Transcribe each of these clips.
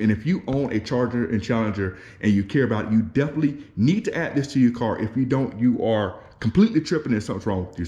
And if you own a Charger and Challenger and you care about it, you definitely need to add this to your car. If you don't, you are completely tripping and something's wrong with you.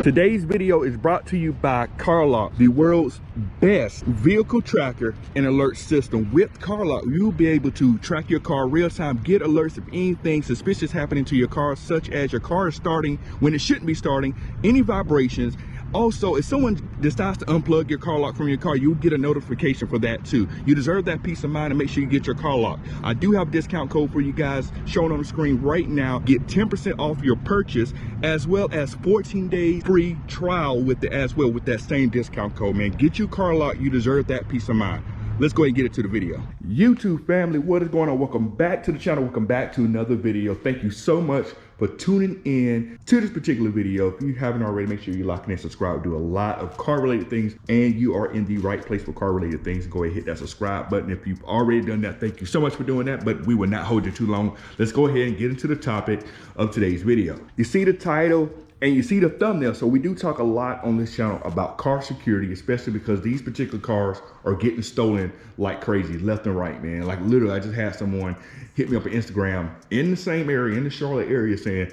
Today's video is brought to you by CarLock, the world's best vehicle tracker and alert system. With CarLock, you'll be able to track your car real time, get alerts of anything suspicious happening to your car, such as your car is starting when it shouldn't be starting, any vibrations. Also, if someone decides to unplug your car lock from your car, you'll get a notification for that too. You deserve that peace of mind, and make sure you get your car locked. I do have a discount code for you guys shown on the screen right now. Get 10% off your purchase, as well as 14 days free trial with it as well with that same discount code, man. Get your car locked. You deserve that peace of mind. Let's go ahead and get into the video. YouTube family, what is going on? Welcome back to the channel. Welcome back to another video. Thank you so much for tuning in to this particular video. If you haven't already, make sure you lock in and subscribe. Do a lot of car related things, and you are in the right place for car related things. Go ahead and hit that subscribe button. If you've already done that, thank you so much for doing that, but we will not hold you too long. Let's go ahead and get into the topic of today's video. You see the title and you see the thumbnail. So we do talk a lot on this channel about car security, especially because these particular cars are getting stolen like crazy, left and right, man. Like literally, I just had someone hit me up on Instagram in the same area, in the Charlotte area, saying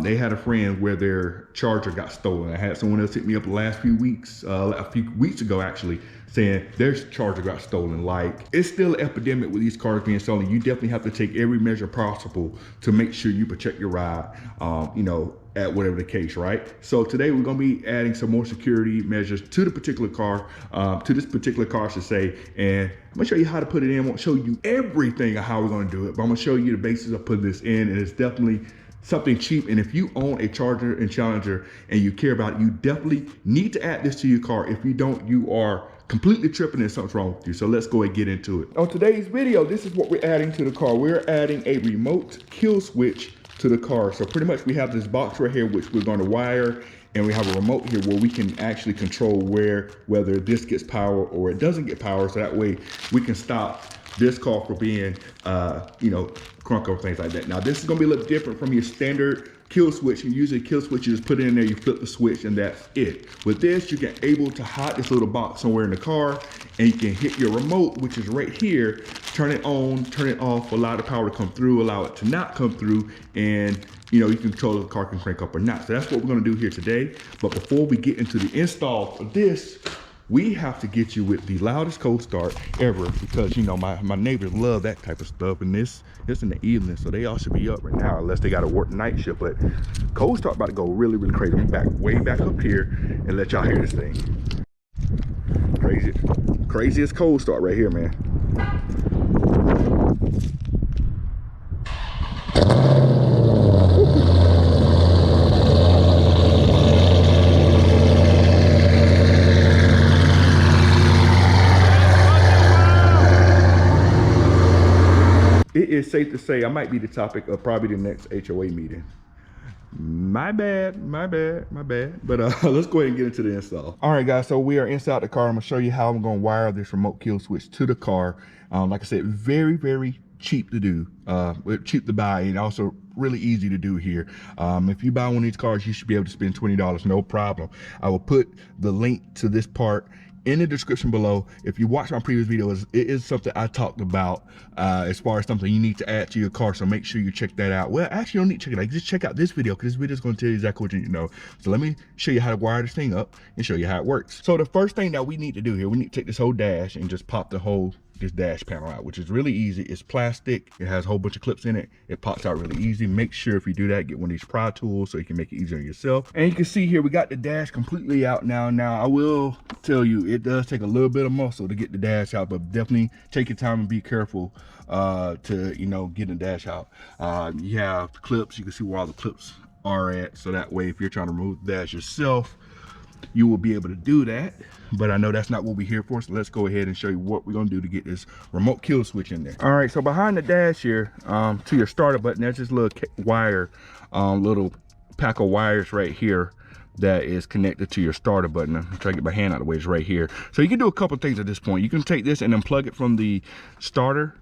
they had a friend where their Charger got stolen. I had someone else hit me up the last few weeks, a few weeks ago actually, saying their Charger got stolen. Like, it's still an epidemic with these cars being stolen. You definitely have to take every measure possible to make sure you protect your ride, you know, at whatever the case, right? So today we're gonna be adding some more security measures to the particular car, to this particular car, I should say, and I'm gonna show you how to put it in. I won't show you everything of how we're gonna do it, but I'm gonna show you the basis of putting this in, and it's definitely something cheap. And if you own a Charger and Challenger and you care about it, you definitely need to add this to your car. If you don't, you are completely tripping and something's wrong with you. So let's go ahead and get into it. On today's video, this is what we're adding to the car. We're adding a remote kill switch to the car. So pretty much we have this box right here, which we're going to wire, and we have a remote here where we can actually control whether this gets power or it doesn't get power. So that way we can stop this car from being, you know, crunk or things like that. Now this is gonna be a little different from your standard kill switch. You usually kill switch, you just put it in there, you flip the switch, and that's it. With this, you can able to hide this little box somewhere in the car, and you can hit your remote, which is right here, turn it on, turn it off, allow the power to come through, allow it to not come through, and you know, you can control if the car can crank up or not. So that's what we're gonna do here today. But before we get into the install of this, we have to get you with the loudest cold start ever, because you know my neighbors love that type of stuff, and it's in the evening, so they all should be up right now unless they got to work night shift. But cold start about to go really, really crazy. I'm back way back up here and let y'all hear this thing. Craziest cold start right here, man. It is safe to say I might be the topic of probably the next HOA meeting. My bad. But let's go ahead and get into the install. All right, guys, so we are inside the car. I'm gonna show you how I'm gonna wire this remote kill switch to the car. Like I said, very, very cheap to do, cheap to buy, and also really easy to do here. If you buy one of these cars, you should be able to spend $20, no problem. I will put the link to this part in the description below. If you watch my previous videos, it is something I talked about as far as something you need to add to your car, so make sure you check that out. Well, actually, you don't need to check it out. Just check out this video, because this video is going to tell you exactly what you need to know. So let me show you how to wire this thing up and show you how it works. So the first thing that we need to do here, we need to take this whole dash and just pop this dash panel out, which is really easy. It's plastic, it has a whole bunch of clips in it, it pops out really easy. Make sure if you do that, get one of these pry tools so you can make it easier on yourself. And you can see here we got the dash completely out now. I will tell you, it does take a little bit of muscle to get the dash out, but definitely take your time and be careful to, you know, get the dash out. You have clips, you can see where all the clips are at, so that way if you're trying to remove the dash yourself, you will be able to do that. But I know that's not what we're here for, so let's go ahead and show you what we're gonna do to get this remote kill switch in there. All right, so behind the dash here, to your starter button, there's this little wire, little pack of wires right here that is connected to your starter button. I'm trying to get my hand out of the way, it's right here. So you can do a couple things at this point. You can take this and unplug it from the starter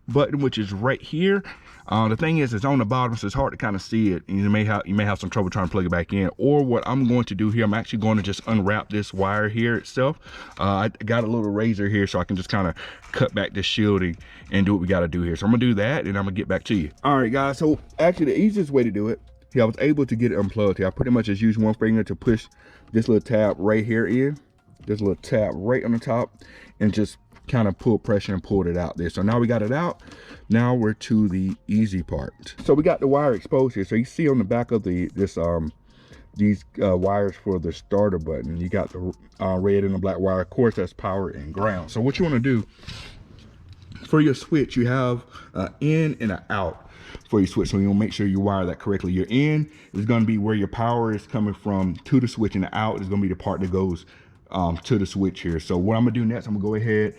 button, which is right here. The thing is, it's on the bottom, so it's hard to kind of see it, and you may have some trouble trying to plug it back in. Or what I'm going to do here, I'm actually going to just unwrap this wire here itself. I got a little razor here, so I can just kind of cut back this shielding and do what we got to do here. So I'm gonna do that, and I'm gonna get back to you. All right, guys. So actually, the easiest way to do it, I was able to get it unplugged here. I pretty much just used one finger to push this little tab right here in, this little tab right on the top, and just kind of pull pressure and pulled it out there. So now we got it out. Now we're to the easy part. So we got the wire exposed here. So you see on the back of these wires for the starter button, you got the red and the black wire. Of course, that's power and ground. So what you want to do for your switch, you have an in and an out for your switch. So you'll make sure you wire that correctly. Your in is going to be where your power is coming from to the switch, and the out is going to be the part that goes to the switch here. So what I'm gonna do next, I'm gonna go ahead,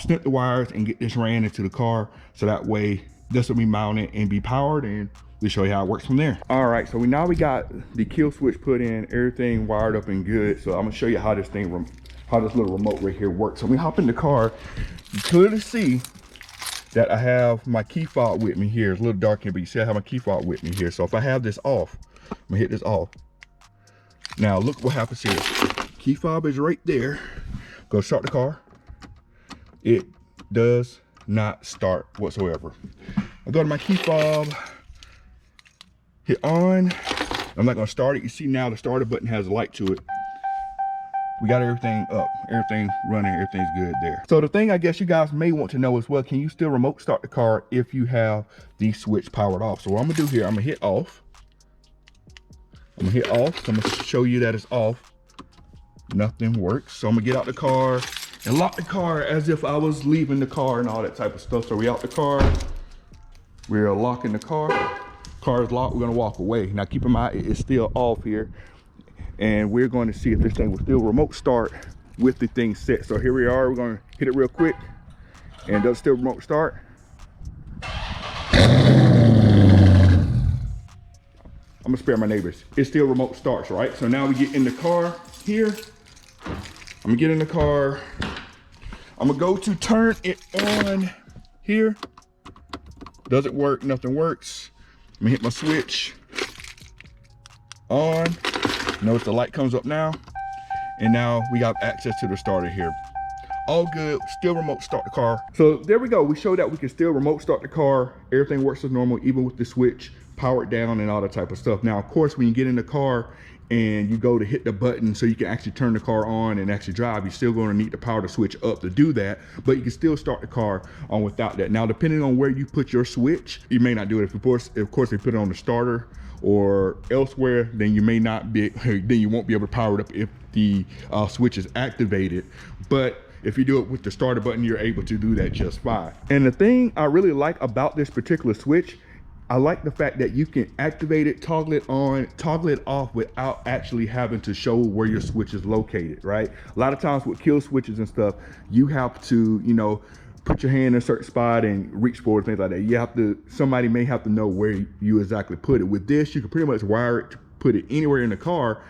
snip the wires and get this ran into the car, so that way this will be mounted and be powered, and we'll show you how it works from there. All right, so now we got the kill switch put in, everything wired up and good. So I'm gonna show you how this thing, how this little remote right here works. So we hop in the car, you clearly see that I have my key fob with me here. It's a little dark here, but you see I have my key fob with me here. So if I have this off, I'm gonna hit this off. Now look what happens here. Key fob is right there. Go start the car. It does not start whatsoever. I go to my key fob, hit on. I'm not gonna start it. You see now the starter button has a light to it. We got everything up, everything running, everything's good there. So the thing I guess you guys may want to know is, well, can you still remote start the car if you have the switch powered off? So what I'm gonna do here, I'm gonna hit off. I'm gonna hit off, so I'm gonna show you that it's off. Nothing works. So I'm gonna get out the car and lock the car as if I was leaving the car and all that type of stuff. So we out the car, we're locking the car. Car is locked, we're gonna walk away. Now keep in mind, it's still off here, and we're going to see if this thing will still remote start with the thing set. So here we are, we're gonna hit it real quick, and does it still remote start? I'm gonna spare my neighbors. It still remote starts, right? So now we get in the car here. I'm gonna get in the car. I'm gonna go to turn it on here. Does it work? Nothing works. I'm gonna hit my switch. On. Notice the light comes up now. And now we got access to the starter here. All good, still remote start the car. So there we go. We showed that we can still remote start the car. Everything works as normal, even with the switch powered down and all that type of stuff. Now, of course, when you get in the car and you go to hit the button so you can actually turn the car on and actually drive, you're still going to need to power the switch up to do that, but you can still start the car on without that. Now, depending on where you put your switch, you may not do it. If of course you put it on the starter or elsewhere, then you may not be, then you won't be able to power it up if the switch is activated. But if you do it with the starter button, you're able to do that just fine. And the thing I really like about this particular switch, I like the fact that you can activate it, toggle it on, toggle it off without actually having to show where your switch is located, right? A lot of times with kill switches and stuff, you have to, you know, put your hand in a certain spot and reach for it, things like that. You have to, somebody may have to know where you exactly put it. With this, you can pretty much wire it, put it anywhere in the car.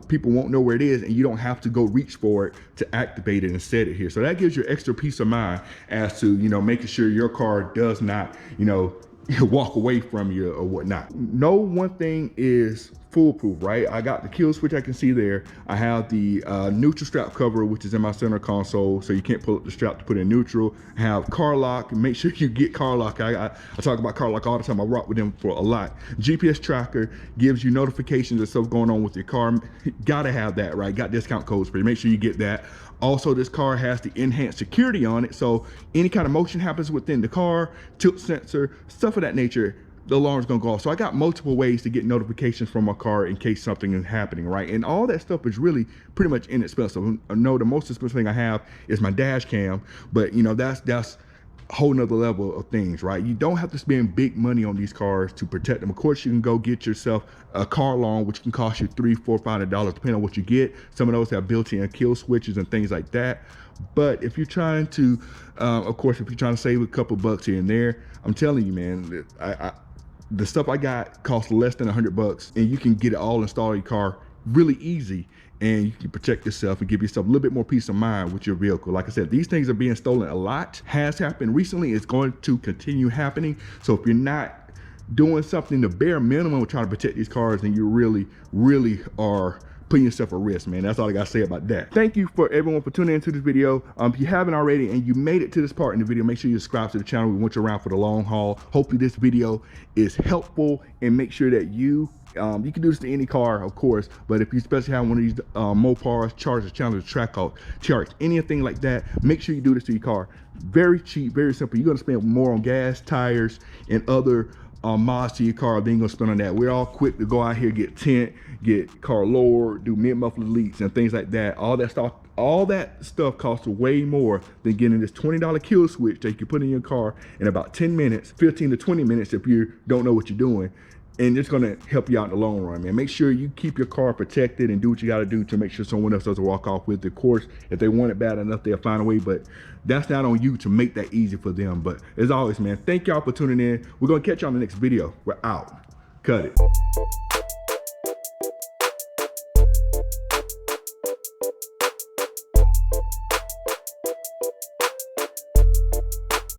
People won't know where it is, and you don't have to go reach for it to activate it and set it here. So that gives you extra peace of mind as to, you know, making sure your car does not, you know, walk away from you or whatnot. No one thing is foolproof, right? I got the kill switch I can see there. I have the neutral strap cover, which is in my center console, so you can't pull up the strap to put in neutral. I have car lock. Make sure you get car lock. I talk about car lock all the time. I rock with them for a lot. GPS tracker gives you notifications of stuff going on with your car. Gotta have that, right? Got discount codes for you. Make sure you get that. Also, this car has the enhanced security on it, so any kind of motion happens within the car, tilt sensor, stuff of that nature, the alarm's gonna go off. So I got multiple ways to get notifications from my car in case something is happening, right? And all that stuff is really pretty much inexpensive. I know the most expensive thing I have is my dash cam, but you know, that's whole nother level of things, right? You don't have to spend big money on these cars to protect them. Of course, you can go get yourself a car loan, which can cost you $300, $400, $500, depending on what you get. Some of those have built-in kill switches and things like that. But if you're trying to, of course, if you're trying to save a couple bucks here and there, I'm telling you, man, the stuff I got costs less than $100, and you can get it all installed in your car really easy, and you can protect yourself and give yourself a little bit more peace of mind with your vehicle. Like I said, these things are being stolen a lot, has happened recently, it's going to continue happening. So if you're not doing something the bare minimum with trying to protect these cars, then you really are putting yourself at risk, man. That's all I gotta say about that. Thank you for everyone for tuning into this video. If you haven't already and you made it to this part in the video, make sure you subscribe to the channel. We want you around for the long haul. Hopefully this video is helpful, and make sure that you can do this to any car, of course, but if you especially have one of these Mopars, Chargers, Challengers, Trackshaker, anything like that, make sure you do this to your car. Very cheap, very simple. You're gonna spend more on gas, tires, and other mods to your car than you're gonna spend on that. We're all quick to go out here, get tint, get car lowered, do mid-muffler leaks and things like that. All that stuff costs way more than getting this $20 kill switch that you can put in your car in about 10 minutes, 15 to 20 minutes if you don't know what you're doing. And it's gonna help you out in the long run, man. Make sure you keep your car protected and do what you gotta do to make sure someone else doesn't walk off with it. Of course, if they want it bad enough, they'll find a way, but that's not on you to make that easy for them. But as always, man, thank y'all for tuning in. We're gonna catch y'all in the next video. We're out. Cut it.